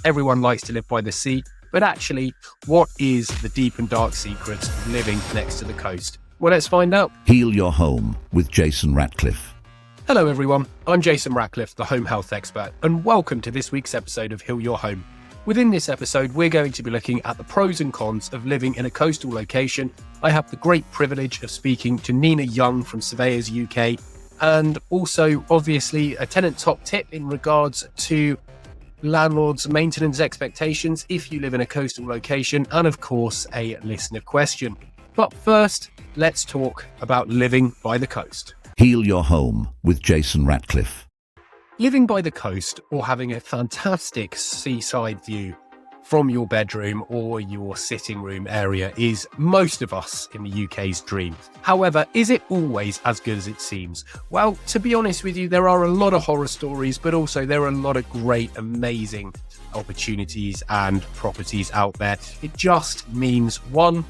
Everyone likes to live by the sea, but actually, what is the deep and dark secrets of living next to the coast? Well, let's find out. Heal your home with Jason Ratcliffe. Hello everyone, I'm Jason Ratcliffe, the home health expert, and welcome to this week's episode of Heal Your Home. Within this episode, we're going to be looking at the pros and cons of living in a coastal location. I have the great privilege of speaking to Nina Young from Surveyors UK, and also, obviously, a tenant top tip in regards to landlords' maintenance expectations if you live in a coastal location, and of course, a listener question. But first, let's talk about living by the coast. Heal your home with Jason Ratcliffe. Living by the coast or having a fantastic seaside view from your bedroom or your sitting room area is most of us in the UK's dream. However, is it always as good as it seems? Well, to be honest with you, there are a lot of horror stories, but also there are a lot of great, amazing opportunities and properties out there. It just means, one,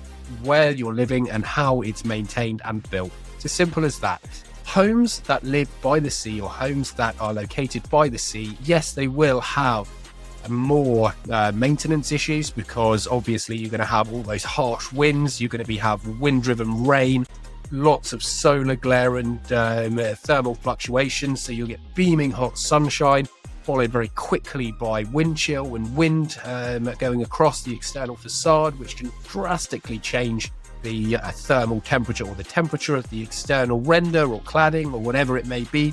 where you're living and how it's maintained and built. It's as simple as that. Homes that live by the sea or homes that are located by the sea, yes, they will have more maintenance issues because obviously you're going to have all those harsh winds, you're going to have wind-driven rain, lots of solar glare and thermal fluctuations, so you'll get beaming hot sunshine followed very quickly by wind chill and wind going across the external facade, which can drastically change the thermal temperature or the temperature of the external render or cladding or whatever it may be.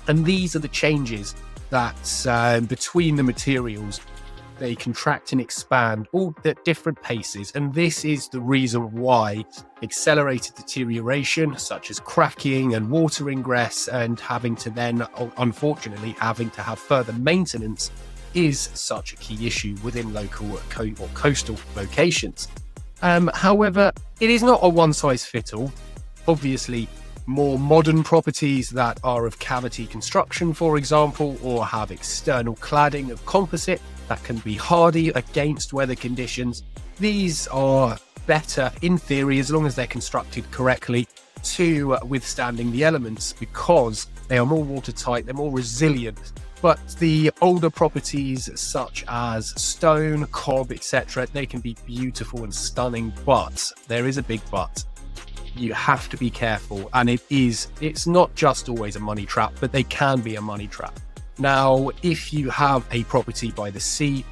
And these are the changes that between the materials, they contract and expand all at different paces. And this is the reason why accelerated deterioration, such as cracking and water ingress and having to then, unfortunately, having to have further maintenance is such a key issue within local or coastal locations. However, it is not a one-size-fits-all. Obviously, more modern properties that are of cavity construction, for example, or have external cladding of composite that can be hardy against weather conditions, these are better in theory as long as they're constructed correctly to withstanding the elements because they are more watertight, they're more resilient. But the older properties such as stone, cob, etc., they can be beautiful and stunning, but there is a big but. You have to be careful, and it's not just always a money trap, but they can be a money trap. Now, if you have a property by the sea,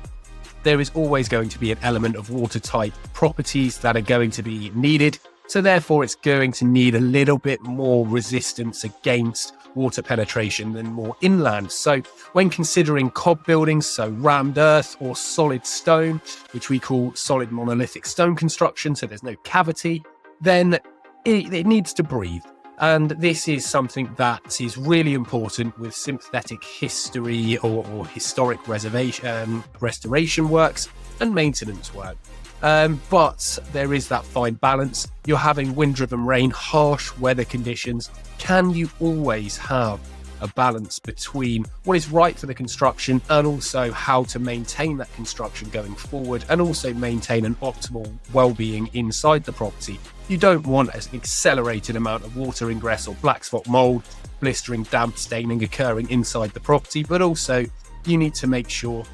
there is always going to be an element of watertight properties that are going to be needed. So therefore, it's going to need a little bit more resistance against water penetration than more inland. So when considering cob buildings, so rammed earth or solid stone, which we call solid monolithic stone construction, so there's no cavity, then it needs to breathe. And this is something that is really important with synthetic history or historic restoration works and maintenance work. But there is that fine balance. You're having wind-driven rain, harsh weather conditions. Can you always have a balance between what is right for the construction and also how to maintain that construction going forward and also maintain an optimal well-being inside the property? You don't want an accelerated amount of water ingress or black spot mold, blistering, damp staining occurring inside the property, but also you need to make sure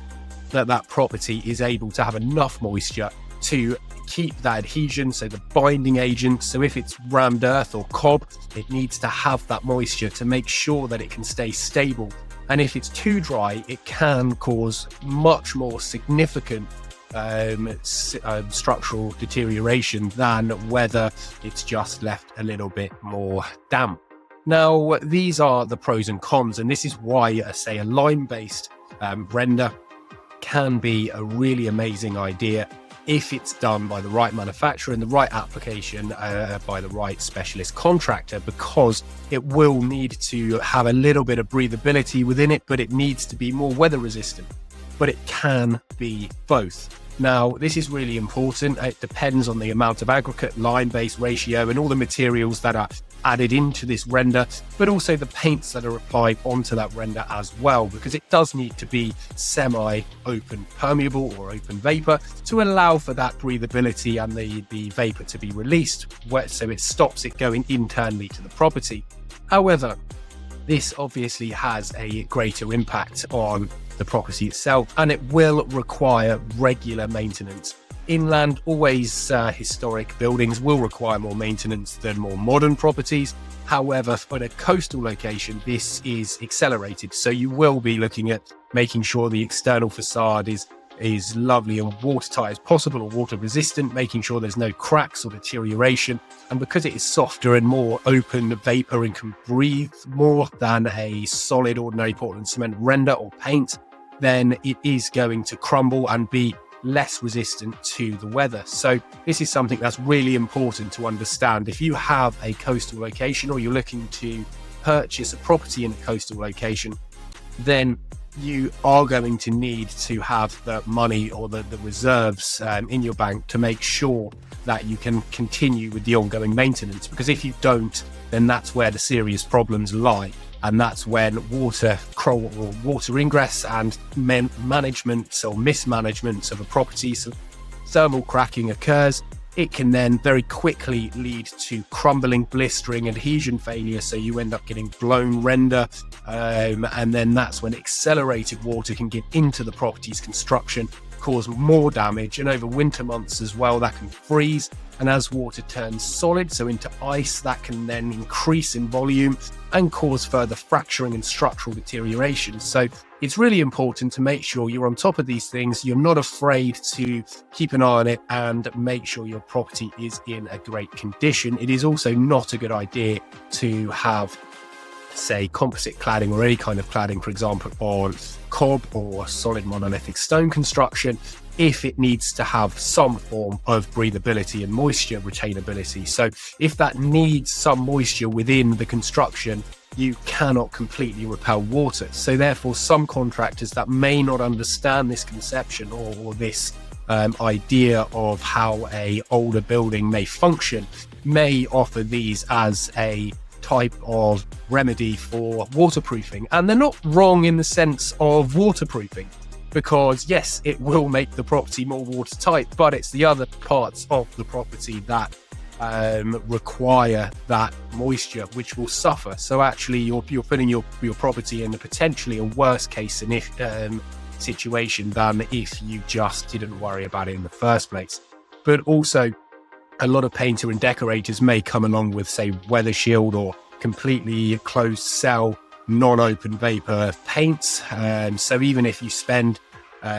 that that property is able to have enough moisture to keep that adhesion, so the binding agent. So if it's rammed earth or cob, it needs to have that moisture to make sure that it can stay stable. And if it's too dry, it can cause much more significant structural deterioration than whether it's just left a little bit more damp. Now, these are the pros and cons, and this is why, say, a lime-based render can be a really amazing idea if it's done by the right manufacturer and the right application by the right specialist contractor, because it will need to have a little bit of breathability within it, but it needs to be more weather resistant. But it can be both. Now, this is really important. It depends on the amount of aggregate, lime-based ratio, and all the materials that are added into this render, but also the paints that are applied onto that render as well, because it does need to be semi-open permeable or open vapor to allow for that breathability and the vapor to be released, so it stops it going internally to the property. However, this obviously has a greater impact on the property itself, and it will require regular maintenance. Inland, always historic buildings will require more maintenance than more modern properties. However, for a coastal location, this is accelerated. So you will be looking at making sure the external facade is lovely and watertight as possible, or water resistant, making sure there's no cracks or deterioration. And because it is softer and more open vapor and can breathe more than a solid ordinary Portland cement render or paint, then it is going to crumble and be less resistant to the weather. So this is something that's really important to understand. If you have a coastal location, or you're looking to purchase a property in a coastal location, then you are going to need to have the money or the reserves in your bank to make sure that you can continue with the ongoing maintenance. Because if you don't, then that's where the serious problems lie. And that's when water ingress and management or mismanagement of a property, so thermal cracking occurs. It can then very quickly lead to crumbling, blistering, adhesion failure. So you end up getting blown render. And then that's when accelerated water can get into the property's construction, cause more damage. And over winter months as well, that can freeze. And as water turns solid, so into ice, that can then increase in volume and cause further fracturing and structural deterioration. So it's really important to make sure you're on top of these things. You're not afraid to keep an eye on it and make sure your property is in a great condition. It is also not a good idea to have, say, composite cladding or any kind of cladding, for example, on cob or solid monolithic stone construction, if it needs to have some form of breathability and moisture retainability. So if that needs some moisture within the construction, you cannot completely repel water. So therefore, some contractors that may not understand this conception or this idea of how a older building may function may offer these as a type of remedy for waterproofing. And they're not wrong in the sense of waterproofing, because yes, it will make the property more watertight, but it's the other parts of the property that require that moisture, which will suffer. So actually you're putting your property in a potentially a worse case situation than if you just didn't worry about it in the first place. But also, a lot of painter and decorators may come along with, say, weather shield or completely closed cell non-open vapor paints. So even if you spend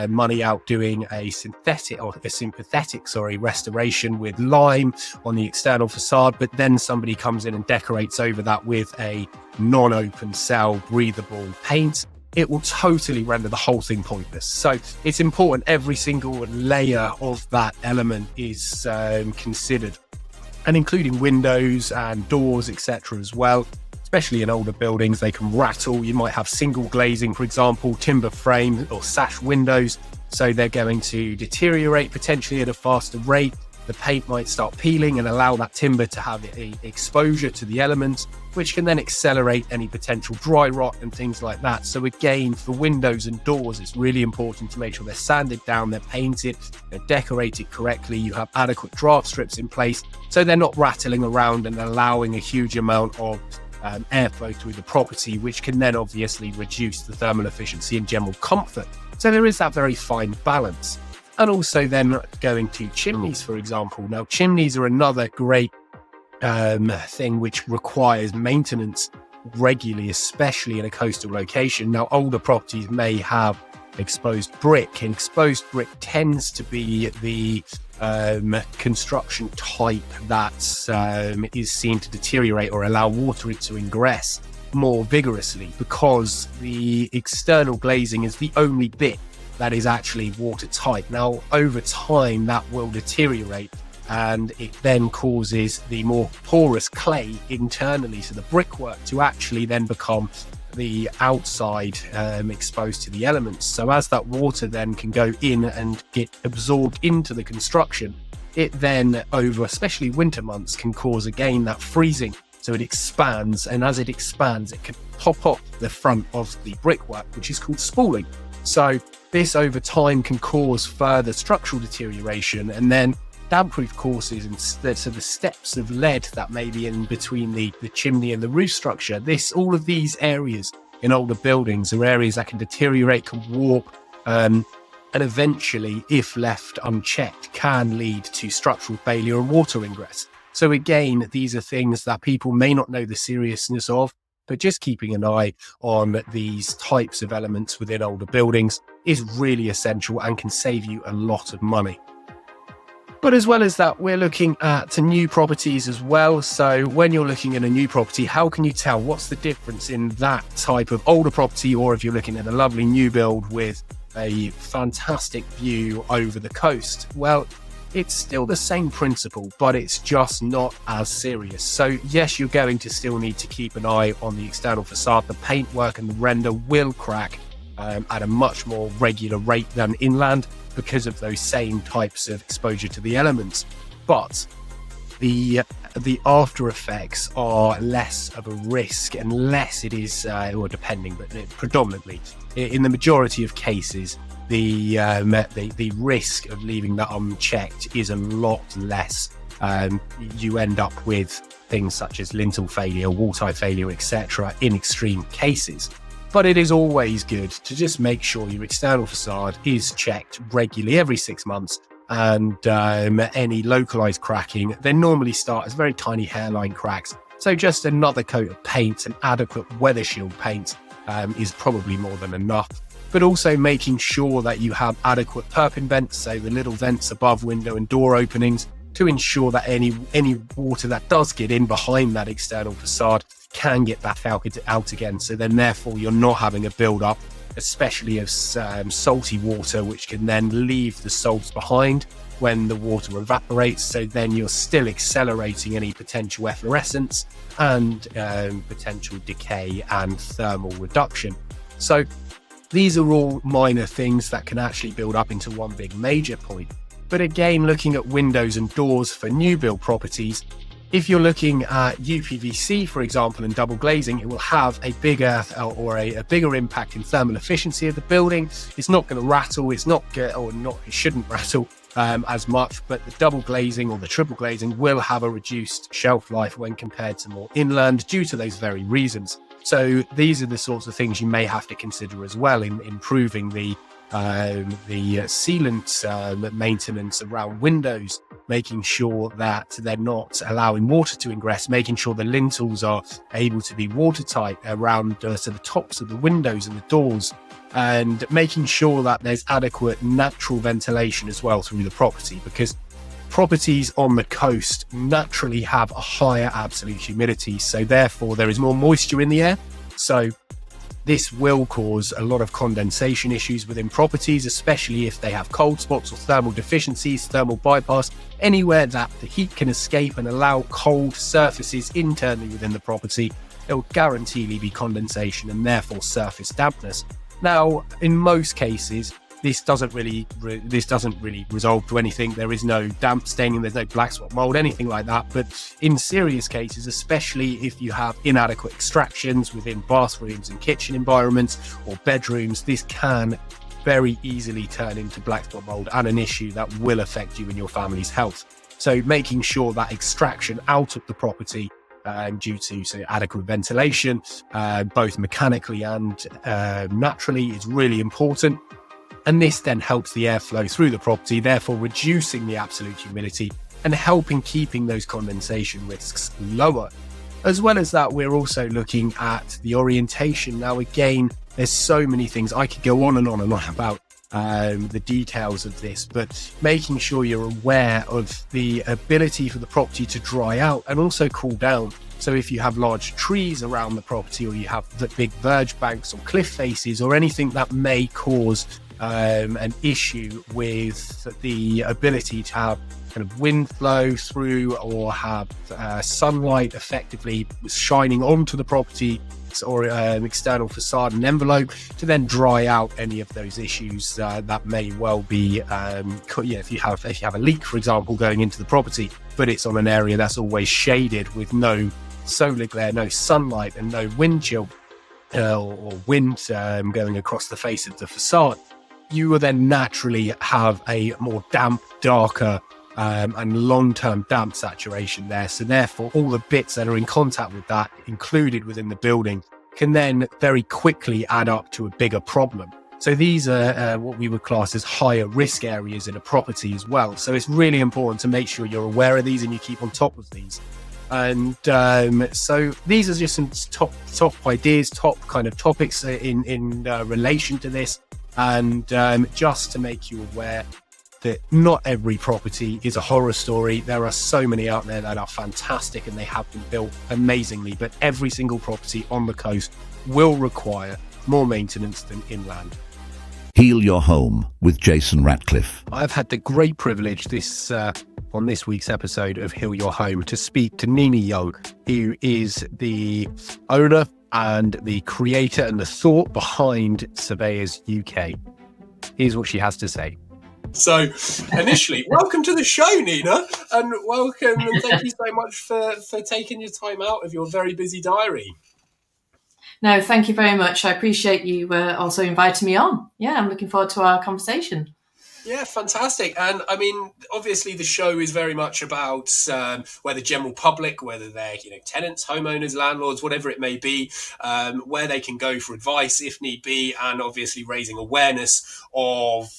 money out doing a sympathetic restoration with lime on the external facade, but then somebody comes in and decorates over that with a non-open cell breathable paint, it will totally render the whole thing pointless. So it's important every single layer of that element is considered, and including windows and doors, etc. as well. Especially in older buildings, they can rattle. You might have single glazing, for example, timber frame or sash windows. So they're going to deteriorate potentially at a faster rate. The paint might start peeling and allow that timber to have exposure to the elements, which can then accelerate any potential dry rot and things like that. So again, for windows and doors, it's really important to make sure they're sanded down, they're painted, they're decorated correctly, you have adequate draft strips in place, so they're not rattling around and allowing a huge amount of airflow through the property, which can then obviously reduce the thermal efficiency and general comfort. So there is that very fine balance. And also then going to chimneys, for example. Now, chimneys are another great thing which requires maintenance regularly, especially in a coastal location. Now, older properties may have exposed brick, and exposed brick tends to be the construction type that is seen to deteriorate or allow water to ingress more vigorously, because the external glazing is the only bit that is actually watertight. Now, over time, that will deteriorate, and it then causes the more porous clay internally, so the brickwork, to actually then become the outside exposed to the elements. So as that water then can go in and get absorbed into the construction, it then over especially winter months can cause again that freezing. So it expands, and as it expands, it can pop up the front of the brickwork, which is called spooling. So this over time can cause further structural deterioration, and then damp-proof courses and so the steps of lead that may be in between the chimney and the roof structure. All of these areas in older buildings are areas that can deteriorate, can warp, and eventually, if left unchecked, can lead to structural failure and water ingress. So again, these are things that people may not know the seriousness of, but just keeping an eye on these types of elements within older buildings is really essential and can save you a lot of money. But as well as that, we're looking at new properties as well. So when you're looking at a new property, how can you tell what's the difference in that type of older property, or if you're looking at a lovely new build with a fantastic view over the coast? Well, it's still the same principle, but it's just not as serious. So yes, you're going to still need to keep an eye on the external facade. The paintwork and the render will crack at a much more regular rate than inland because of those same types of exposure to the elements. But the after effects are less of a risk unless it is, or depending, but predominantly in the majority of cases, the risk of leaving that unchecked is a lot less. You end up with things such as lintel failure, wall tie failure, etc. in extreme cases. But it is always good to just make sure your external facade is checked regularly every 6 months. And any localized cracking, they normally start as very tiny hairline cracks. So just another coat of paint and adequate weather shield paint is probably more than enough. But also making sure that you have adequate perpin vents, so the little vents above window and door openings, to ensure that any water that does get in behind that external facade can get back out again. So then therefore you're not having a build up, especially of salty water, which can then leave the salts behind when the water evaporates. So then you're still accelerating any potential efflorescence and potential decay and thermal reduction. So these are all minor things that can actually build up into one big major point. But again, looking at windows and doors for new build properties, if you're looking at UPVC, for example, and double glazing, it will have a bigger a bigger impact in thermal efficiency of the building. It's not going to rattle. It shouldn't rattle as much, but the double glazing or the triple glazing will have a reduced shelf life when compared to more inland due to those very reasons. So these are the sorts of things you may have to consider as well in improving the sealant maintenance around windows, making sure that they're not allowing water to ingress, making sure the lintels are able to be watertight around to the tops of the windows and the doors, and making sure that there's adequate natural ventilation as well through the property, because properties on the coast naturally have a higher absolute humidity, so therefore there is more moisture in the air. So this will cause a lot of condensation issues within properties, especially if they have cold spots or thermal deficiencies, thermal bypass, anywhere that the heat can escape and allow cold surfaces internally within the property. There will guaranteedly be condensation and therefore surface dampness. Now, in most cases, this doesn't really resolve to anything. There is no damp staining, there's no black spot mold, anything like that. But in serious cases, especially if you have inadequate extractions within bathrooms and kitchen environments or bedrooms, this can very easily turn into black spot mold and an issue that will affect you and your family's health. So making sure that extraction out of the property due to adequate ventilation, both mechanically and naturally, is really important. And this then helps the airflow through the property, therefore reducing the absolute humidity and helping keeping those condensation risks lower. As well as that, we're also looking at the orientation. Now, again, there's so many things. I could go on and on and on about the details of this, but making sure you're aware of the ability for the property to dry out and also cool down. So if you have large trees around the property, or you have the big verge banks or cliff faces or anything that may cause an issue with the ability to have kind of wind flow through, or have sunlight effectively shining onto the property or an external facade and envelope, to then dry out any of those issues that may well be if you have a leak, for example, going into the property, but it's on an area that's always shaded with no solar glare, no sunlight, and no wind chill or wind going across the face of the facade, you will then naturally have a more damp, darker and long-term damp saturation there. So therefore, all the bits that are in contact with that included within the building can then very quickly add up to a bigger problem. So these are what we would class as higher risk areas in a property as well. So it's really important to make sure you're aware of these and you keep on top of these. And so these are just some top ideas, top kind of topics in relation to this. And just to make you aware that not every property is a horror story. There are so many out there that are fantastic and they have been built amazingly, but every single property on the coast will require more maintenance than inland. Heal your home with Jason Ratcliffe. I've had the great privilege on this week's episode of Heal Your Home to speak to Nini Young, who is the owner and the creator and the thought behind Surveyors UK. Here's what she has to say. So, initially, welcome to the show, Nina, and welcome, and thank you so much for taking your time out of your very busy diary. No, thank you very much. I appreciate you also inviting me on. Yeah, I'm looking forward to our conversation. Yeah, fantastic. And I mean, obviously the show is very much about where the general public, whether they're tenants, homeowners, landlords, whatever it may be, where they can go for advice if need be, and obviously raising awareness of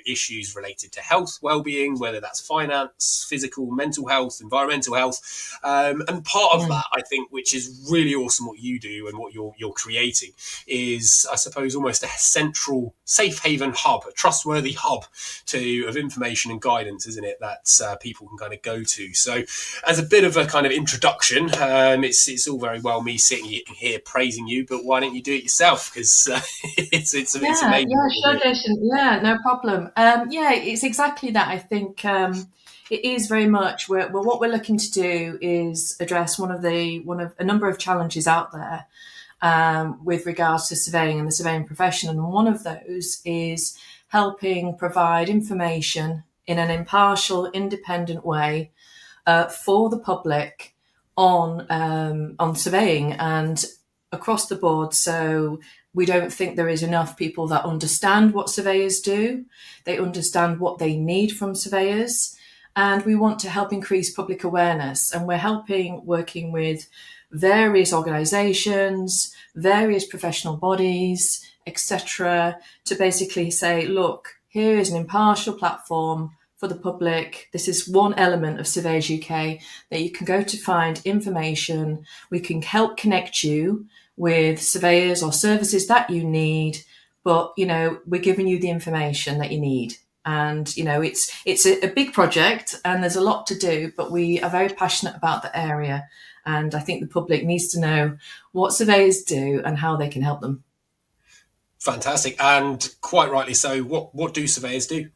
issues related to health, well-being, whether that's finance, physical, mental health, environmental health, and part of that, I think, which is really awesome what you do and what you're creating, is, I suppose, almost a central safe haven hub, a trustworthy hub of information and guidance, isn't it, that people can kind of go to. So as a bit of a kind of introduction, it's all very well me sitting here praising you, but why don't you do it yourself, because it's amazing. Yeah, sure, Jason. Yeah, no problem. It's exactly that. I think it is very much what we're looking to do is address one of a number of challenges out there with regards to surveying and the surveying profession, and one of those is helping provide information in an impartial, independent way for the public on surveying and across the board. So we don't think there is enough people that understand what surveyors do. They understand what they need from surveyors. And we want to help increase public awareness. And we're working with various organisations, various professional bodies, etc., to basically say, look, here is an impartial platform for the public. This is one element of Surveyors UK that you can go to find information. We can help connect you with surveyors or services that you need, but we're giving you the information that you need. And it's a big project and there's a lot to do, but we are very passionate about the area, and I think the public needs to know what surveyors do and how they can help them. Fantastic, and quite rightly so. What do surveyors do?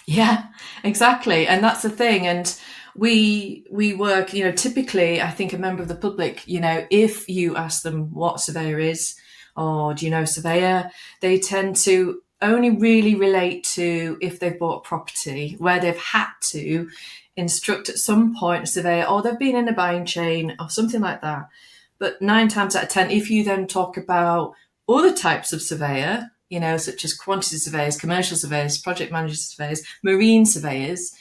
Yeah, exactly, and that's the thing. And we work, typically, I think a member of the public, if you ask them what surveyor is, or do you know surveyor, they tend to only really relate to if they've bought a property where they've had to instruct at some point a surveyor, or they've been in a buying chain or something like that. But 9 times out of 10, if you then talk about other types of surveyor, such as quantity surveyors, commercial surveyors, project manager surveyors, marine surveyors,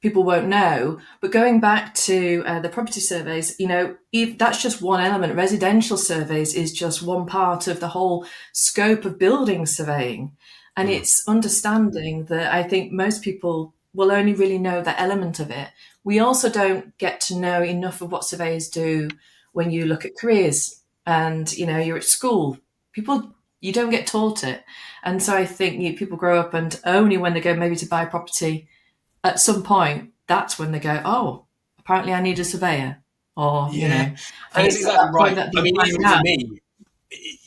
people won't know. But going back to the property surveys, if that's just one element. Residential surveys is just one part of the whole scope of building surveying. And it's understanding that I think most people will only really know that element of it. We also don't get to know enough of what surveyors do when you look at careers and, you're at school. You don't get taught it. And so I think people grow up and only when they go maybe to buy property at some point, that's when they go, oh, apparently I need a surveyor. Or, and it's exactly right. I mean,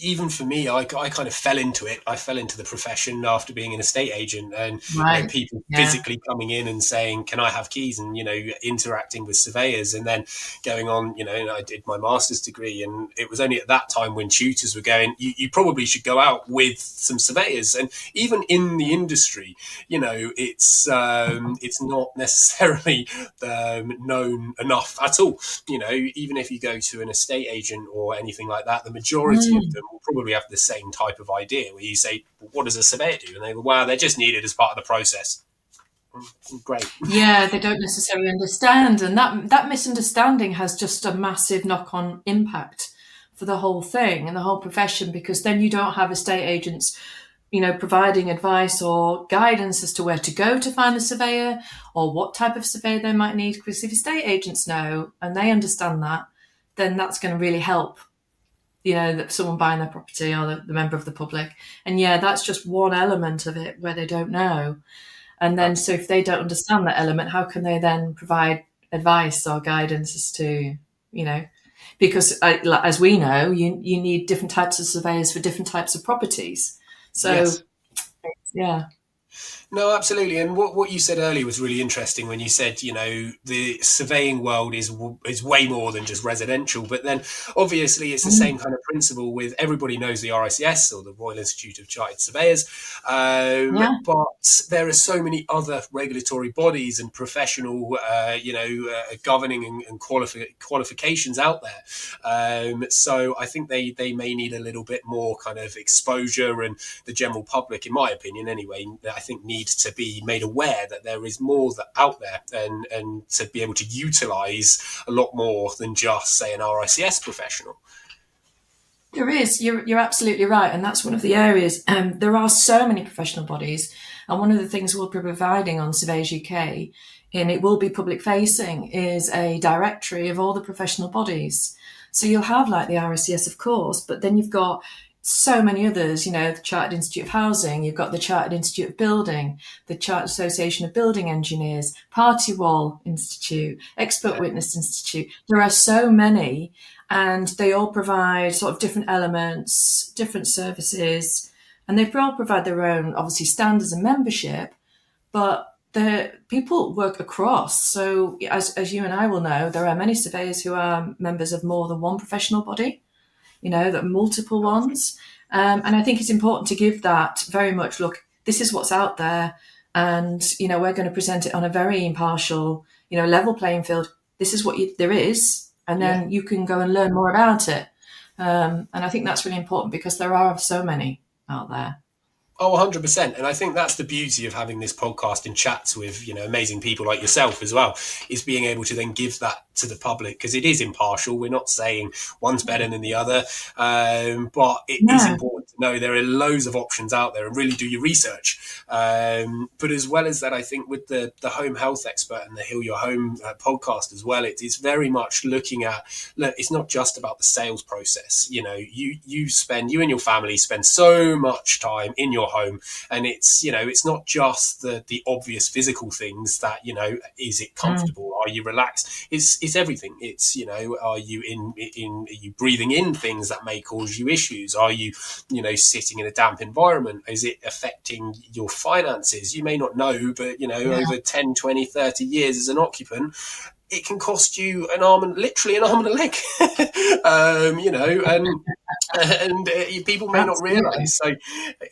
even for me, I kind of fell into it. I fell into the profession after being an estate agent, and people physically coming in and saying, can I have keys? And, interacting with surveyors, and then going on, I did my master's degree, and it was only at that time when tutors were going, you probably should go out with some surveyors. And even in the industry, it's not necessarily known enough at all. Even if you go to an estate agent or anything like that, the majority of them will probably have the same type of idea where you say, well, what does a surveyor do? And they go, well, they're just needed as part of the process. Great. Yeah, they don't necessarily understand, and that misunderstanding has just a massive knock-on impact for the whole thing and the whole profession, because then you don't have estate agents, providing advice or guidance as to where to go to find the surveyor or what type of surveyor they might need. Because if estate agents know and they understand that, then that's going to really help, that someone buying their property or the member of the public. And yeah, that's just one element of it where they don't know. And then, so if they don't understand that element, how can they then provide advice or guidance as to, because as we know, you need different types of surveyors for different types of properties. So, Yes. yeah. No, absolutely. And what you said earlier was really interesting when you said, the surveying world is way more than just residential. But then obviously it's the same kind of principle with everybody knows the RICS or the Royal Institute of Chartered Surveyors. Yeah. But there are so many other regulatory bodies and professional, governing and qualifications out there. So I think they may need a little bit more kind of exposure, and the general public, in my opinion anyway, I think need to be made aware that there is more out there, and to be able to utilize a lot more than just, say, an RICS professional. There is. You're absolutely right, and that's one of the areas. There are so many professional bodies, and one of the things we'll be providing on Surveyors UK, and it will be public facing, is a directory of all the professional bodies. So you'll have like the RICS, of course, but then you've got so many others, the Chartered Institute of Housing, you've got the Chartered Institute of Building, the Chartered Association of Building Engineers, Party Wall Institute, Expert Witness Institute. There are so many, and they all provide sort of different elements, different services, and they all provide their own, obviously, standards and membership, but the people work across. So as you and I will know, there are many surveyors who are members of more than one professional body, that multiple ones. And I think it's important to give that very much, look, this is what's out there. And, we're going to present it on a very impartial, level playing field. This is what there is. And then you can go and learn more about it. And I think that's really important because there are so many out there. Oh, 100%. And I think that's the beauty of having this podcast and chats with, amazing people like yourself as well, is being able to then give that to the public, because it is impartial. We're not saying one's better than the other, but it is important to know there are loads of options out there, and really do your research. But as well as that, I think with the home health expert and the Heal Your Home podcast as well, it's very much looking at, look, it's not just about the sales process. You and your family spend so much time in your home, and it's not just the obvious physical things that, is it comfortable? Are you relaxed? It's everything. It's, are you are you breathing in things that may cause you issues? Are you, sitting in a damp environment? Is it affecting your finances? You may not know, but, over 10, 20, 30 years as an occupant, it can cost you literally an arm and a leg, and people may not realise. So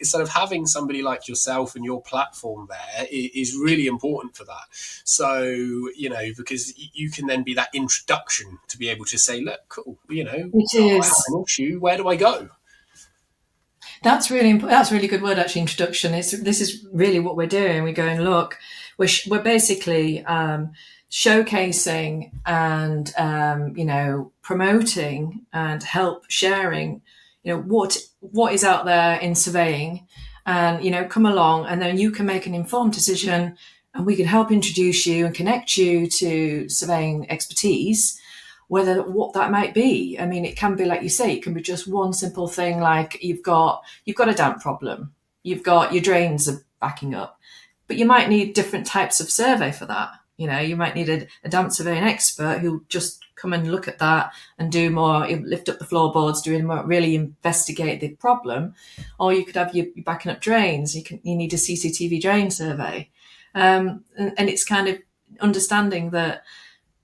sort of having somebody like yourself and your platform there is really important for that. So, because you can then be that introduction to be able to say, look, cool, It I is. have an issue, where do I go? That's really important. That's a really good word, actually, introduction. This is really what we're doing. We're going, look, we're basically showcasing and promoting and help sharing what is out there in surveying, and come along, and then you can make an informed decision, and we can help introduce you and connect you to surveying expertise, what that might be. I mean, it can be, like you say, it can be just one simple thing, like you've got a damp problem, you've got your drains are backing up, but you might need different types of survey for that. You might need a damp surveying expert who just come and look at that and do more, lift up the floorboards, doing more, really investigate the problem. Or you could have your backing up drains. You need a CCTV drain survey. And it's kind of understanding that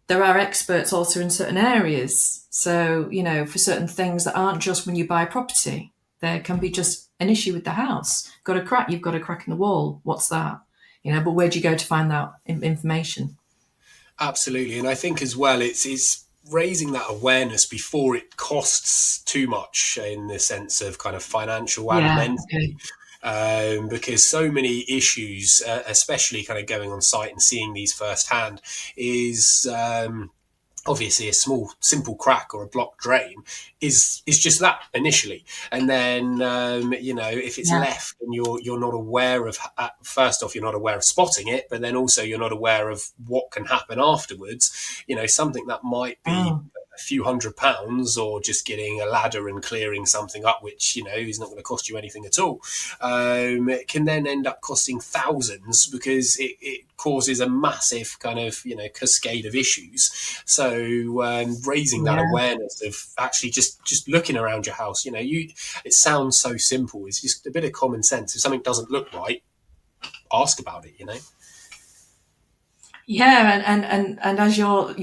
there are experts also in certain areas. So, for certain things that aren't just when you buy property, there can be just an issue with the house. You've got a crack in the wall. What's that? But where do you go to find that information? Absolutely. And I think as well, it's raising that awareness before it costs too much, in the sense of kind of financial and mentally. because so many issues, especially kind of going on site and seeing these firsthand, is obviously a small simple crack or a blocked drain is just that initially, and then if it's Yeah. left and you're not aware of, first off, you're not aware of spotting it, but then also you're not aware of what can happen afterwards. Something that might be Mm. a few £100, or just getting a ladder and clearing something up, which is not going to cost you anything at all. It can then end up costing thousands, because it causes a massive kind of cascade of issues. So raising that Yeah. awareness of actually just looking around your house, it sounds so simple. It's just a bit of common sense. If something doesn't look right, ask about it. Yeah, and as you're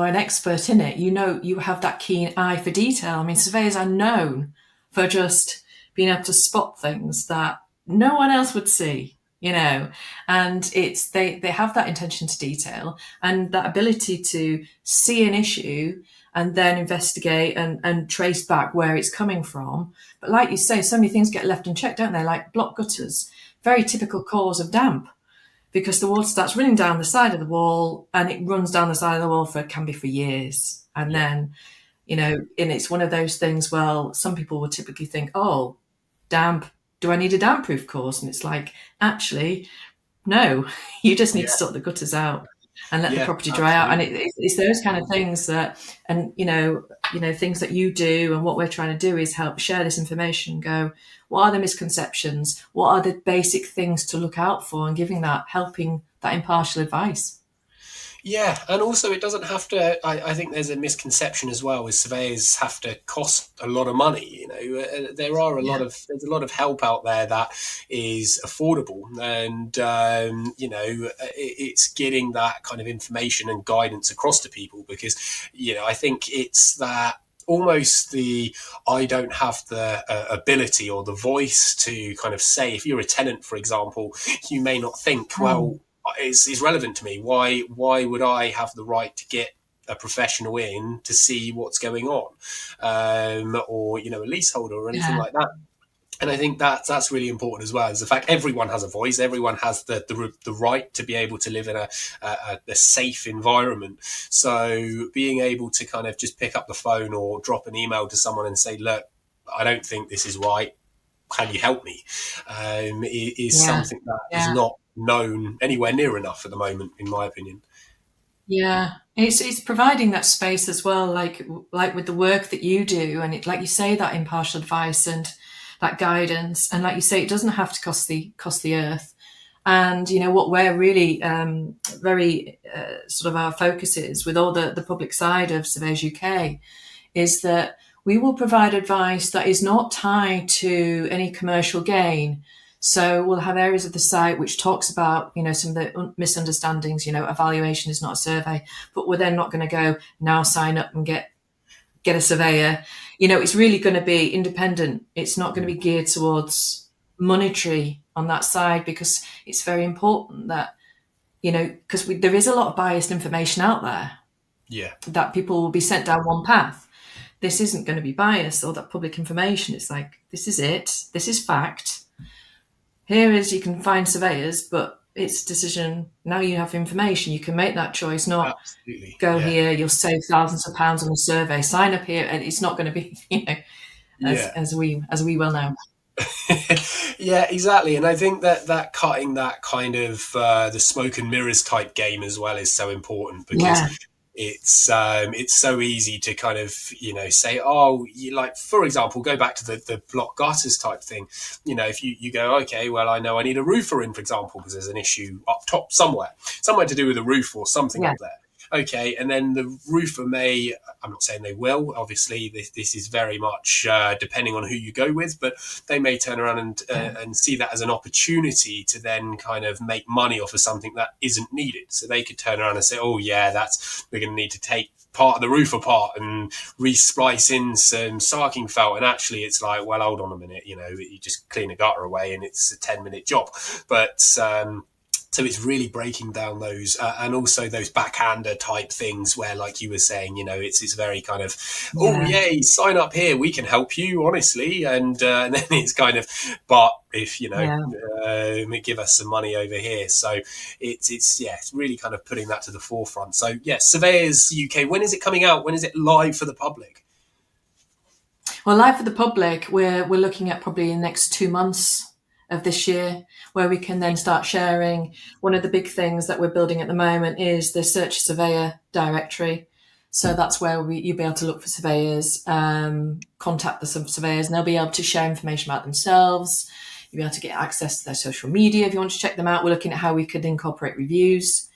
an expert in it, you have that keen eye for detail. I mean, surveyors are known for just being able to spot things that no one else would see, and it's they have that attention to detail and that ability to see an issue and then investigate and trace back where it's coming from. But like you say, so many things get left unchecked, don't they? Like block gutters, very typical cause of damp, because the water starts running down the side of the wall, and it runs down the side of the wall can be for years. And Yeah. then, and it's one of those things, well, some people would typically think, oh, damp, do I need a damp proof course? And it's like, actually, no, you just need to Yeah. sort the gutters out and let the Yeah, property dry out. And absolutely. it's those kind of things that, and things that you do, and what we're trying to do is help share this information. Go, what are the misconceptions? What are the basic things to look out for? And helping that impartial advice. Yeah, and also it doesn't have to. I think there's a misconception as well, is surveyors have to cost a lot of money. Yeah. There's a lot of help out there that is affordable, and it's getting that kind of information and guidance across to people, because I think it's that almost the I don't have the ability or the voice to kind of say, if you're a tenant, for example, you may not think, well, Mm. is relevant to me. Why would I have the right to get a professional in to see what's going on, or a leaseholder or anything Yeah. like that? And I think that's really important as well, is the fact everyone has a voice, everyone has the right to be able to live in a safe environment. So being able to kind of just pick up the phone or drop an email to someone and say, look, I don't think this is right, can you help me? Is Yeah. something that is Yeah. not known anywhere near enough at the moment, in my opinion. Yeah, it's providing that space as well, like with the work that you do, and like you say, that impartial advice and that guidance, and like you say, it doesn't have to cost the earth. And what we're really very sort of our focus is with all the public side of Surveyors UK is that we will provide advice that is not tied to any commercial gain. So we'll have areas of the site which talks about, some of the misunderstandings, evaluation is not a survey, but we're then not going to go, now sign up and get a surveyor. It's really going to be independent. It's not going to be geared towards monetary on that side, because it's very important that, because there is a lot of biased information out there Yeah. that people will be sent down one path. This isn't going to be biased, or that public information. It's like, this is it. This is fact. Here is, you can find surveyors, but it's a decision. Now you have information. You can make that choice, not Absolutely. go Yeah. here, you'll save thousands of pounds on a survey, sign up here. And it's not going to be, Yeah. as we well know. Yeah, exactly. And I think that cutting that kind of the smoke and mirrors type game as well is so important, because Yeah. it's so easy to kind of say, oh, you, like, for example, go back to the block gutters type thing. If you go, okay, well, I know I need a roofer in, for example, because there's an issue up top somewhere to do with a roof or something Yeah. up there. Okay, and then the roofer may, I'm not saying they will, obviously this is very much depending on who you go with, but they may turn around and see that as an opportunity to then kind of make money off of something that isn't needed. So they could turn around and say, oh yeah, we're going to need to take part of the roof apart and re-splice in some sarking felt, and actually it's like, well, hold on a minute, you just clean a gutter away and it's a 10-minute job. But So it's really breaking down those and also those backhander type things where, like you were saying, it's very kind of, oh, Yeah. yay, sign up here, we can help you, honestly. And then it's kind of, but if, Yeah. give us some money over here. So it's really kind of putting that to the forefront. So, yeah, Surveyors UK, when is it coming out? When is it live for the public? Well, live for the public, we're looking at probably in the next 2 months of this year, where we can then start sharing. One of the big things that we're building at the moment is the Search Surveyor directory. So that's where you'll be able to look for surveyors, contact the surveyors, and they'll be able to share information about themselves. You'll be able to get access to their social media if you want to check them out. We're looking at how we could incorporate reviews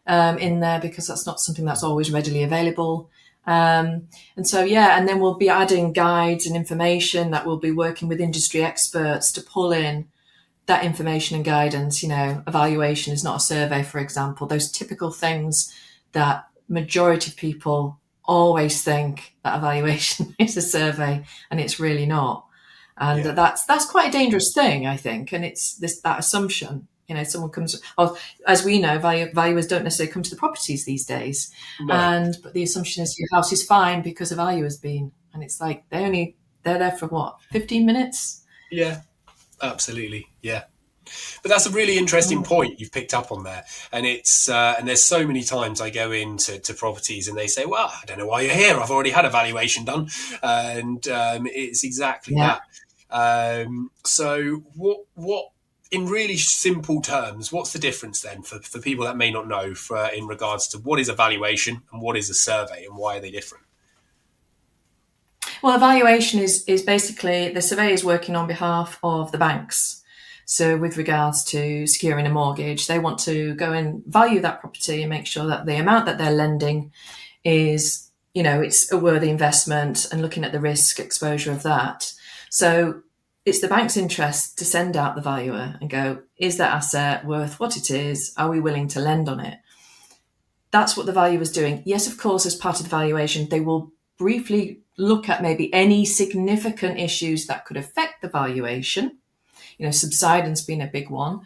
in there, because that's not something that's always readily available. And so, yeah, and then we'll be adding guides and information that we'll be working with industry experts to pull in that information and guidance. Evaluation is not a survey, for example. Those typical things that majority of people always think that evaluation is a survey, and it's really not. And that's quite a dangerous thing, I think. And it's that assumption. Someone comes, as we know, valuers don't necessarily come to the properties these days. No. But the assumption is your house is fine because a valuer's been. And it's like they're there for what, 15 minutes? Yeah, absolutely. Yeah. But that's a really interesting point you've picked up on there. And it's and there's so many times I go into properties and they say, well, I don't know why you're here. I've already had a valuation done. And it's exactly that. So what in really simple terms, what's the difference then for people that may not know in regards to what is a valuation and what is a survey and why are they different? Well, evaluation is basically the surveyors working on behalf of the banks. So with regards to securing a mortgage, they want to go and value that property and make sure that the amount that they're lending is, it's a worthy investment, and looking at the risk exposure of that. So it's the bank's interest to send out the valuer and go, is that asset worth what it is? Are we willing to lend on it? That's what the valuer is doing. Yes, of course, as part of the valuation, they will briefly look at maybe any significant issues that could affect the valuation. Subsidence being a big one.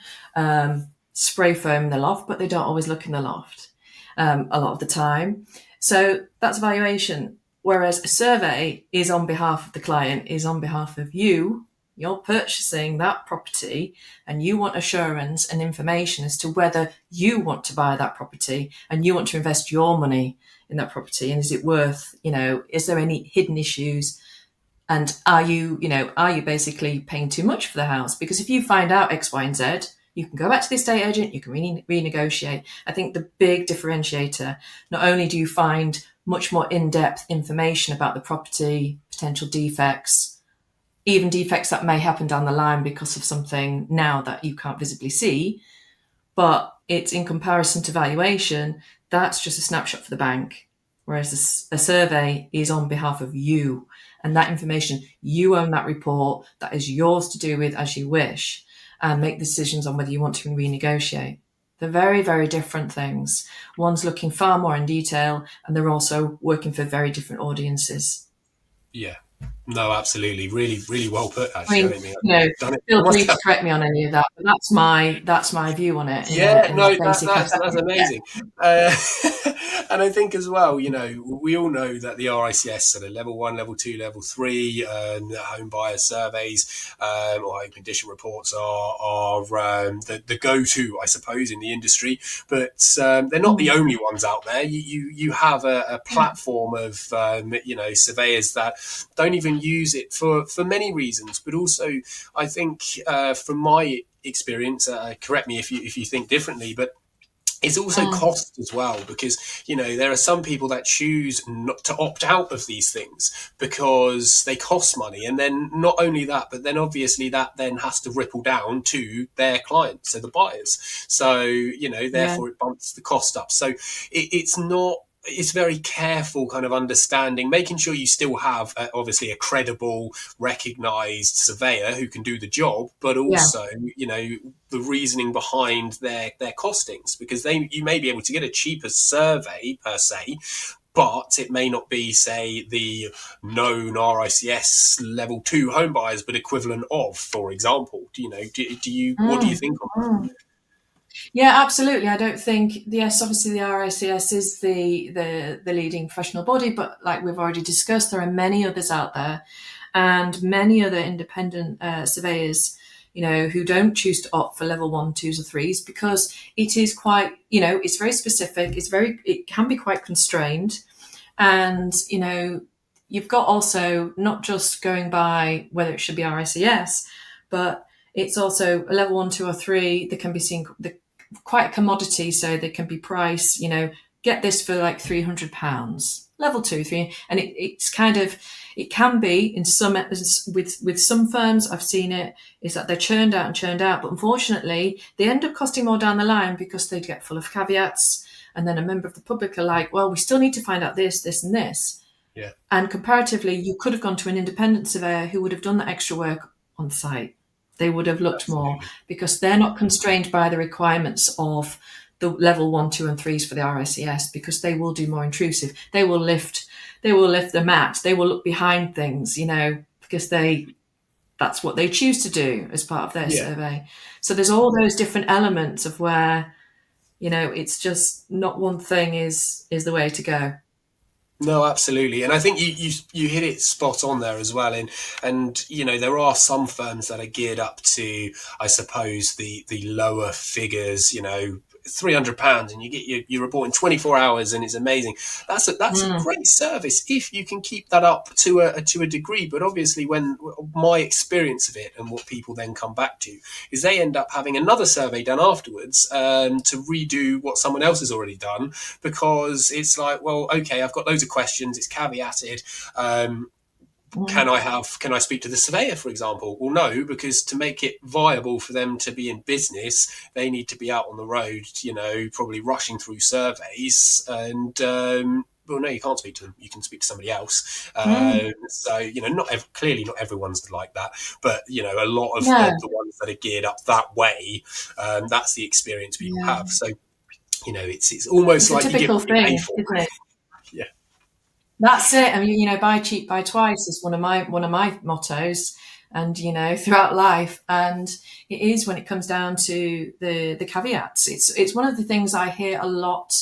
Spray foam in the loft, but they don't always look in the loft a lot of the time. So that's valuation. Whereas a survey is on behalf of the client, is on behalf of you. You're purchasing that property and you want assurance and information as to whether you want to buy that property and you want to invest your money in that property. And is it worth, is there any hidden issues? And are you basically paying too much for the house? Because if you find out X, Y, and Z, you can go back to the estate agent, you can renegotiate. I think the big differentiator, not only do you find much more in-depth information about the property, potential defects, even defects that may happen down the line because of something now that you can't visibly see, but it's in comparison to valuation, that's just a snapshot for the bank. Whereas a survey is on behalf of you, and that information, you own that report, that is yours to do with as you wish, and make decisions on whether you want to renegotiate. They're very, very different things. One's looking far more in detail, and they're also working for very different audiences. Yeah. No, absolutely. Really, really well put, actually. Feel free to correct me on any of that, but that's my view on it. That's amazing. And I think as well, we all know that the RICS, so the level 1, level 2, level 3, home buyer surveys or home condition reports are the go-to, I suppose, in the industry. But they're not the only ones out there. You have a platform of surveyors that don't even use it for many reasons, but also I think from my experience, correct me if you think differently, but it's also cost as well, because there are some people that choose not to opt out of these things because they cost money, and then not only that, but then obviously that then has to ripple down to their clients, so the buyers. So therefore it bumps the cost up. So it's very careful kind of understanding, making sure you still have obviously a credible, recognised surveyor who can do the job, but also, the reasoning behind their costings, because you may be able to get a cheaper survey per se, but it may not be, say, the known RICS level 2 home buyers, but equivalent of, for example. What do you think on that? Yeah, absolutely. I don't think, yes, obviously the RICS is the leading professional body, but like we've already discussed, there are many others out there, and many other independent surveyors, who don't choose to opt for level one, twos, or threes because it is quite, it's very specific. It can be quite constrained, and you've got also not just going by whether it should be RICS, but it's also a level one, two, or three. They can be seen quite a commodity, so they can be priced. Get this for like £300. Level two, three, and it's kind of, it can be in some with some firms. I've seen it is that they're churned out and churned out, but unfortunately they end up costing more down the line because they get full of caveats. And then a member of the public are like, well, we still need to find out this, this, and this. Yeah. And comparatively, you could have gone to an independent surveyor who would have done the extra work on site. They would have looked more because they're not constrained by the requirements of the level one, two, and threes for the RICS because they will do more intrusive. They will lift the mat. They will look behind things, because that's what they choose to do as part of their survey. So there's all those different elements of where, it's just not one thing is the way to go. No, absolutely, and I think you hit it spot on there as well. And there are some firms that are geared up to, I suppose, the lower figures. £300, and you get your report in 24 hours, and it's amazing. That's a great service if you can keep that up to a degree. But obviously, when my experience of it and what people then come back to is they end up having another survey done afterwards to redo what someone else has already done, because it's like, well, okay, I've got loads of questions, it's caveated. Can I speak to the surveyor, for example? Well, no, because to make it viable for them to be in business, they need to be out on the road, probably rushing through surveys. And well, no, you can't speak to them. You can speak to somebody else. So clearly not everyone's like that, but a lot of the ones that are geared up that way, that's the experience people have. So it's almost like you give thing, for. isn't it? Yeah. That's it. I mean, buy cheap, buy twice is one of my mottos, and throughout life. And it is when it comes down to the caveats. It's one of the things I hear a lot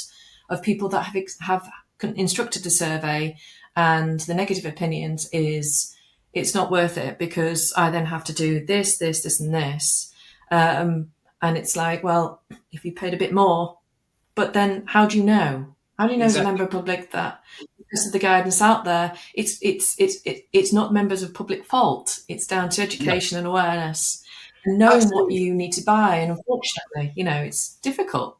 of people that have instructed a survey, and the negative opinions is it's not worth it because I then have to do this, this, this, and this. And it's like, well, if you paid a bit more, but then how do you know? How do you know as a member of public that because of the guidance out there, it's not members of public fault. It's down to education and awareness and knowing what you need to buy. And unfortunately, it's difficult.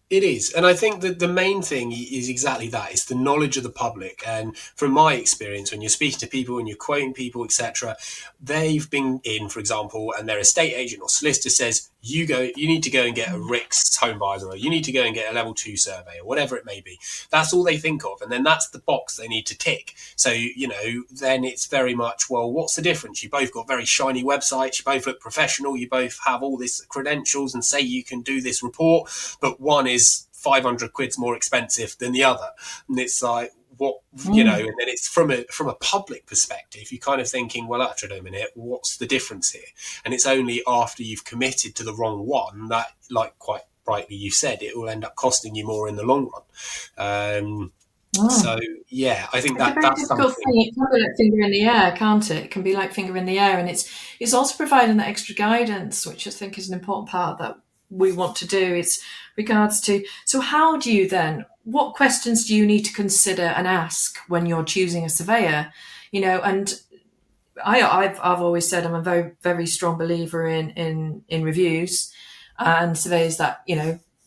It is. And I think that the main thing is exactly that. It's the knowledge of the public. And from my experience, when you're speaking to people and you're quoting people, etc., they've been in, for example, and their estate agent or solicitor says, you need to go and get a RICS home buyers, or you need to go and get a level 2 survey, or whatever it may be. That's all they think of. And then that's the box they need to tick. So, then it's very much, well, what's the difference? You both got very shiny websites. You both look professional. You both have all this credentials and say you can do this report, but one is 500 quid's more expensive than the other. And it's like, what, and then it's from a public perspective, you're kind of thinking, well, actually, a minute, what's the difference here? And it's only after you've committed to the wrong one that, like quite rightly you said, it will end up costing you more in the long run. So yeah, I think that's difficult thing. It can be like finger in the air, can't it? It can be like finger in the air, and it's also providing that extra guidance, which I think is an important part that we want to do. It's regards to, so how do you then, what questions do you need to consider and ask when you're choosing a surveyor? And I've always said I'm a very, very strong believer in reviews and surveyors that,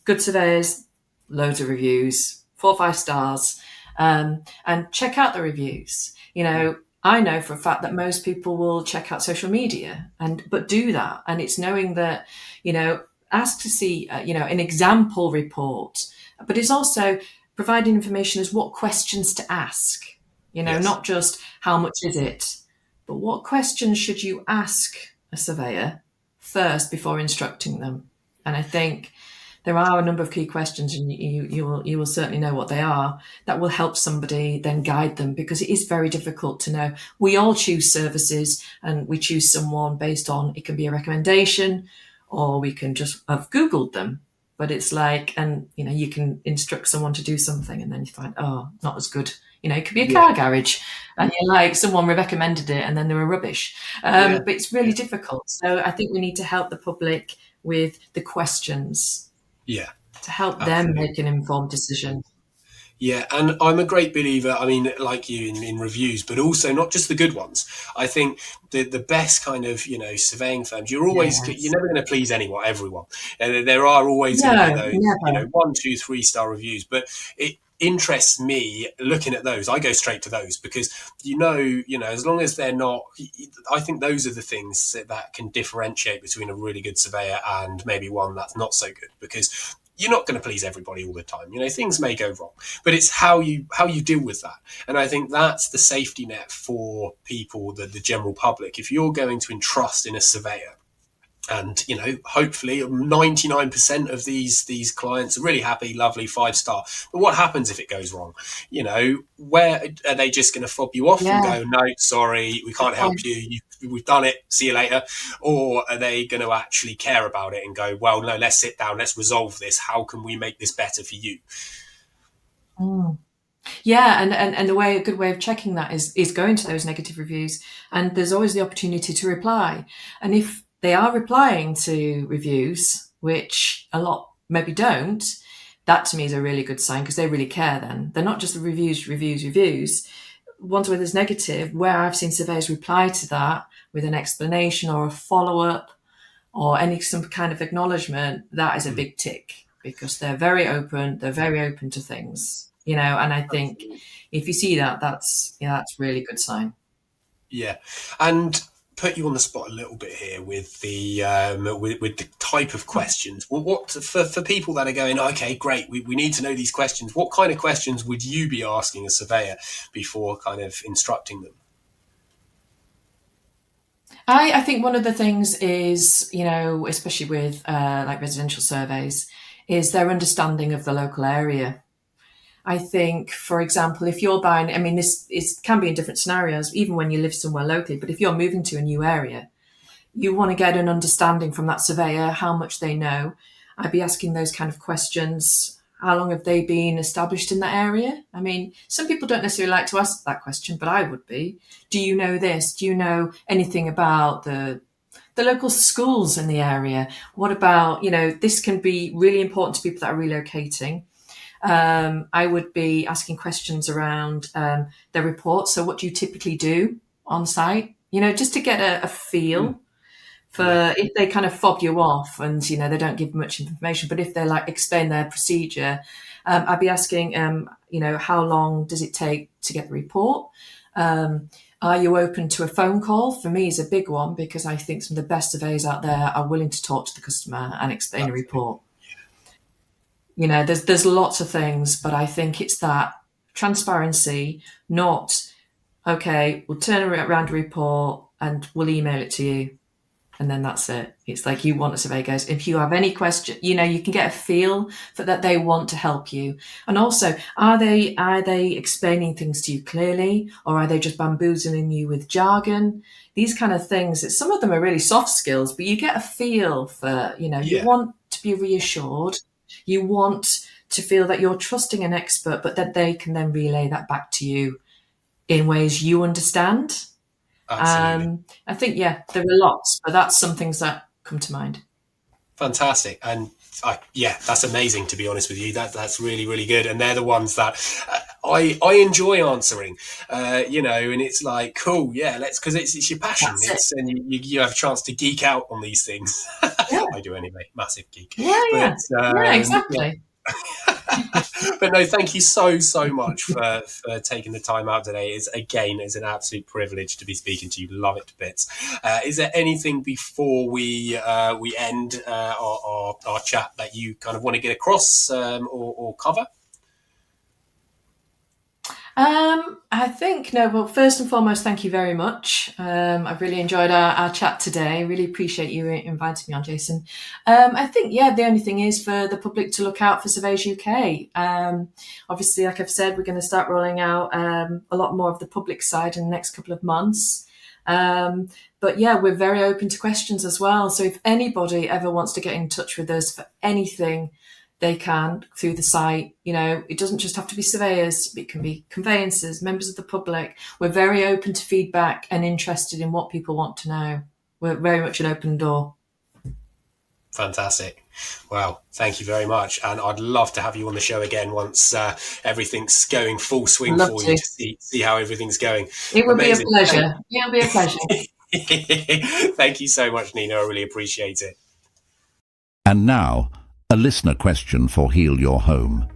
good surveyors, loads of reviews, 4 or 5 stars, and check out the reviews. I know for a fact that most people will check out social media but do that. And it's knowing that, ask to see, an example report, but it's also providing information as what questions to ask, not just how much is it, but what questions should you ask a surveyor first before instructing them. And I think there are a number of key questions, and you will certainly know what they are, that will help somebody then guide them, because it is very difficult to know. We all choose services, and we choose someone based on, it can be a recommendation, or we can just have Googled them. but it's like, and you can instruct someone to do something and then you find, oh, not as good. It could be a car garage, and you're like, someone recommended it and then they were rubbish. Yeah. But it's really difficult. So I think we need to help the public with the questions Yeah. to help them Absolutely. make an informed decision. Yeah, and I'm a great believer, I mean, like you in reviews, but also not just the good ones. I think the best kind of, surveying firms, you're Yes. never going to please everyone. And there are always going to be No, those, never. 1, 2, 3 star reviews. But it interests me looking at those. I go straight to those because, as long as they're not, I think those are the things that can differentiate between a really good surveyor and maybe one that's not so good, because you're not going to please everybody all the time. Things may go wrong, but it's how you deal with that. And I think that's the safety net for people, the general public. If you're going to entrust in a surveyor, and hopefully 99% of these clients are really happy, lovely, 5 star. But what happens if it goes wrong? Where are they just going to fob you off and Yeah, go, no, sorry, we good can't help point. you, we've done it, see you later? Or are they going to actually care about it and go, well, no, let's sit down, let's resolve this, how can we make this better for you? Mm. Yeah, and a good way of checking that is going to those negative reviews, and there's always the opportunity to reply. And if they are replying to reviews, which a lot maybe don't, that to me is a really good sign because they really care. Then they're not just the reviews. Ones where there's negative, where I've seen surveyors reply to that with an explanation or a follow up or some kind of acknowledgement, that is a Mm, big tick because they're very open. They're very open to things, And I think absolutely. if you see that, that's really good sign. Yeah, and put you on the spot a little bit here with the with the type of questions. Well, what for people that are going, okay, great, we need to know these questions. What kind of questions would you be asking a surveyor before kind of instructing them? I think one of the things is, especially with like residential surveys, is their understanding of the local area. I think, for example, if you're buying, I mean, this can be in different scenarios, even when you live somewhere locally, but if you're moving to a new area, you want to get an understanding from that surveyor how much they know. I'd be asking those kind of questions. How long have they been established in that area? I mean, some people don't necessarily like to ask that question, but I would be. Do you know this? Do you know anything about the local schools in the area? What about, this can be really important to people that are relocating. I would be asking questions around their reports. So, what do you typically do on site? Just to get a Mm, feel yeah, for if they kind of fob you off and they don't give much information. But if they like explain their procedure, I'd be asking, how long does it take to get the report? Are you open to a phone call? For me, is a big one because I think some of the best surveyors out there are willing to talk to the customer and explain a absolutely. report. There's lots of things, but I think it's that transparency, not okay, we'll turn around a report and we'll email it to you. And then that's it. It's like you want a survey goes, if you have any question, you can get a feel for that they want to help you. And also, are they explaining things to you clearly or are they just bamboozling you with jargon? These kind of things, some of them are really soft skills, but you get a feel for, you Yeah, want to be reassured. You want to feel that you're trusting an expert, but that they can then relay that back to you in ways you understand. absolutely. I think, yeah, there are lots, but that's some things that come to mind. Fantastic. And yeah, that's amazing, to be honest with you. That's really, really good. And they're the ones that I enjoy answering, and it's like, cool, yeah, because it's your passion. That's it. And you have a chance to geek out on these things. Yeah, I do anyway, massive geek. yeah, But yeah, yeah, yeah. exactly. But no, thank you so much for taking the time out today. It's an absolute privilege to be speaking to you. Love it to bits. Is there anything before we end our chat that you kind of want to get across, or cover? I think, no, well, first and foremost, thank you very much. I've really enjoyed our chat today. Really appreciate you inviting me on, Jason. I think, yeah, the only thing is for the public to look out for Surveyors UK. Obviously, like I've said, we're going to start rolling out a lot more of the public side in the next couple of months. But yeah, we're very open to questions as well. So if anybody ever wants to get in touch with us for anything, they can through the site. It doesn't just have to be surveyors, it can be conveyancers, members of the public. We're very open to feedback and interested in what people want to know. We're very much an open door. Fantastic. Well, thank you very much. And I'd love to have you on the show again once everything's going full swing for you to see how everything's going. It would be a pleasure. It'll be a pleasure. Thank you so much, Nina. I really appreciate it. And now, a listener question for Heal Your Home.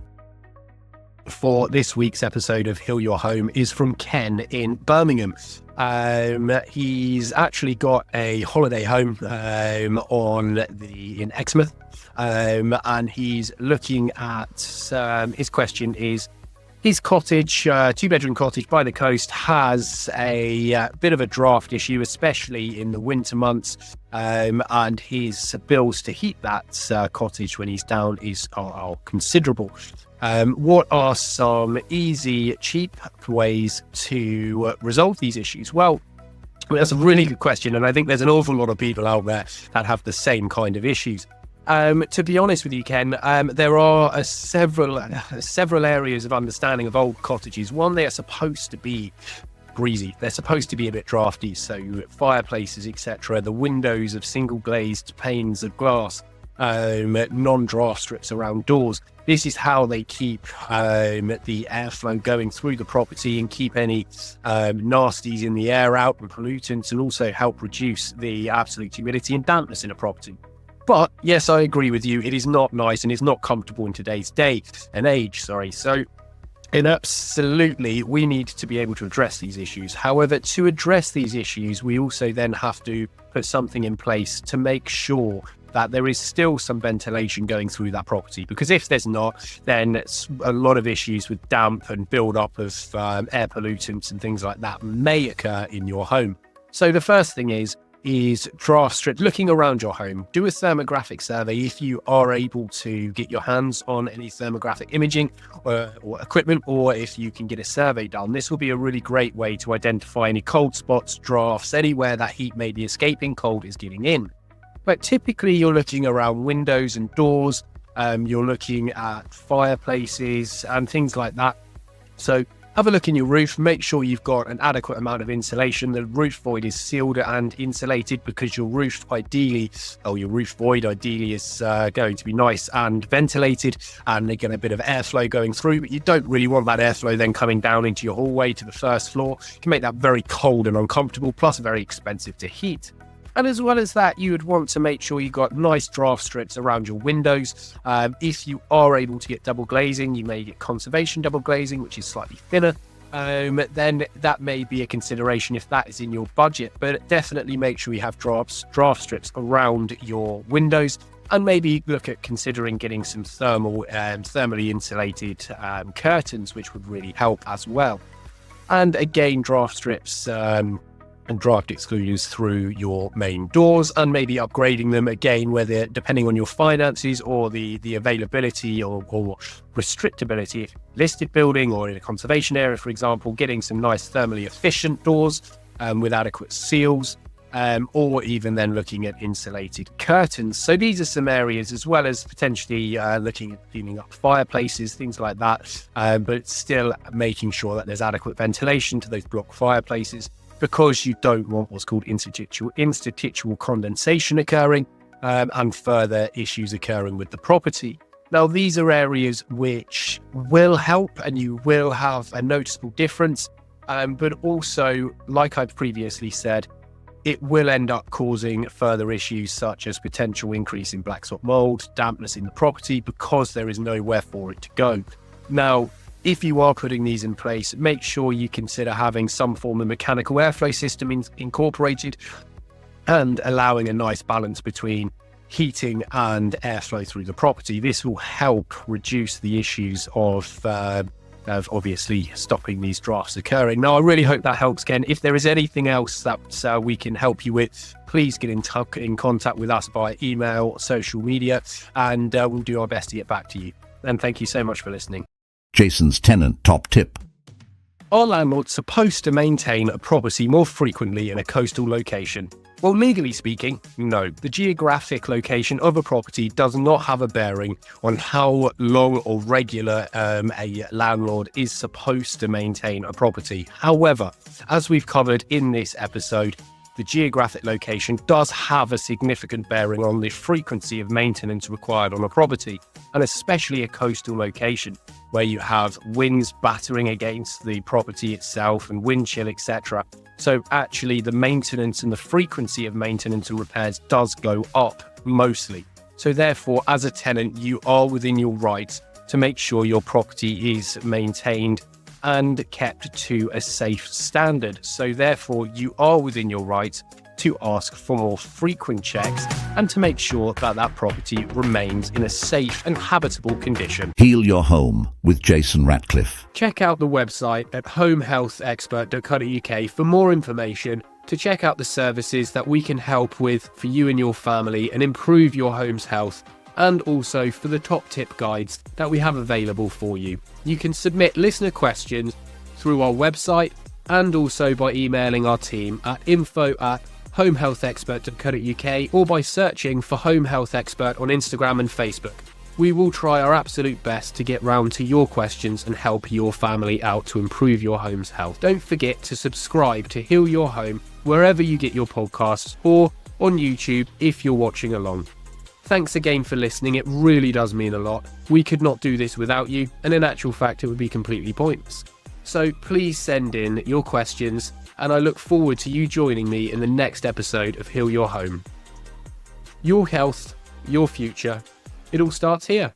For this week's episode of Heal Your Home is from Ken in Birmingham. He's actually got a holiday home in Exmouth, and he's looking at his question is, his cottage, two-bedroom cottage by the coast, has a bit of a draft issue, especially in the winter months, and his bills to heat that cottage when he's down are considerable. What are some easy, cheap ways to resolve these issues? Well, that's a really good question, and I think there's an awful lot of people out there that have the same kind of issues. To be honest with you, Ken, there are several areas of understanding of old cottages. One, they are supposed to be breezy. They're supposed to be a bit drafty, so fireplaces, etc. The windows of single glazed panes of glass, non-draft strips around doors. This is how they keep the airflow going through the property and keep any nasties in the air out and pollutants, and also help reduce the absolute humidity and dampness in a property. But yes, I agree with you. It is not nice and it's not comfortable in today's day and age. So, absolutely, we need to be able to address these issues. However, to address these issues, we also then have to put something in place to make sure that there is still some ventilation going through that property. Because if there's not, then a lot of issues with damp and build-up of air pollutants and things like that may occur in your home. So the first thing is draft strip. Looking around your home, do a thermographic survey if you are able to get your hands on any thermographic imaging or equipment, or if you can get a survey done. This will be a really great way to identify any cold spots, drafts, anywhere that heat may be escaping, cold is getting in. But typically you're looking around windows and doors, you're looking at fireplaces and things like that. So have a look in your roof, make sure you've got an adequate amount of insulation. The roof void is sealed and insulated, because your roof void ideally is going to be nice and ventilated, and they get a bit of airflow going through, but you don't really want that airflow then coming down into your hallway to the first floor. It can make that very cold and uncomfortable, plus very expensive to heat. And as well as that, you would want to make sure you got nice draft strips around your windows. If you are able to get double glazing, you may get conservation double glazing, which is slightly thinner. Then that may be a consideration if that is in your budget. But definitely make sure you have draft strips around your windows, and maybe look at considering getting some thermally insulated curtains, which would really help as well. And again, draft strips and draft exclusions through your main doors, and maybe upgrading them again, whether depending on your finances or the availability or restrictability. If listed building or in a conservation area, for example, getting some nice thermally efficient doors with adequate seals, or even then looking at insulated curtains. So these are some areas, as well as potentially looking at cleaning up fireplaces, things like that, but still making sure that there's adequate ventilation to those block fireplaces, because you don't want what's called interstitial condensation occurring, and further issues occurring with the property. Now, these are areas which will help and you will have a noticeable difference, but also, like I've previously said, it will end up causing further issues such as potential increase in black spot mold, dampness in the property, because there is nowhere for it to go. Now, if you are putting these in place, make sure you consider having some form of mechanical airflow system incorporated, and allowing a nice balance between heating and airflow through the property. This will help reduce the issues of obviously stopping these drafts occurring. Now, I really hope that helps, Ken. If there is anything else that we can help you with, please get in contact with us via email, social media, and we'll do our best to get back to you. And thank you so much for listening. Jason's Tenant Top Tip. Are landlords supposed to maintain a property more frequently in a coastal location? Well, legally speaking, no. The geographic location of a property does not have a bearing on how long or regular a landlord is supposed to maintain a property. However, as we've covered in this episode, the geographic location does have a significant bearing on the frequency of maintenance required on a property, and especially a coastal location where you have winds battering against the property itself and wind chill, etc. So actually the maintenance and the frequency of maintenance and repairs does go up mostly. So therefore, as a tenant, you are within your rights to make sure your property is maintained and kept to a safe standard. So therefore, you are within your rights to ask for more frequent checks and to make sure that that property remains in a safe and habitable condition. Heal your home with Jason Ratcliffe. Check out the website at homehealthexpert.co.uk for more information, to check out the services that we can help with for you and your family and improve your home's health, and also for the top tip guides that we have available for you. You can submit listener questions through our website and also by emailing our team at info@homehealthexpert.co.uk or by searching for Home Health Expert on Instagram and Facebook. We will try our absolute best to get round to your questions and help your family out to improve your home's health. Don't forget to subscribe to Heal Your Home wherever you get your podcasts or on YouTube if you're watching along. Thanks again for listening, it really does mean a lot. We could not do this without you, and in actual fact it would be completely pointless. So please send in your questions, and I look forward to you joining me in the next episode of Heal Your Home. Your health, your future, it all starts here.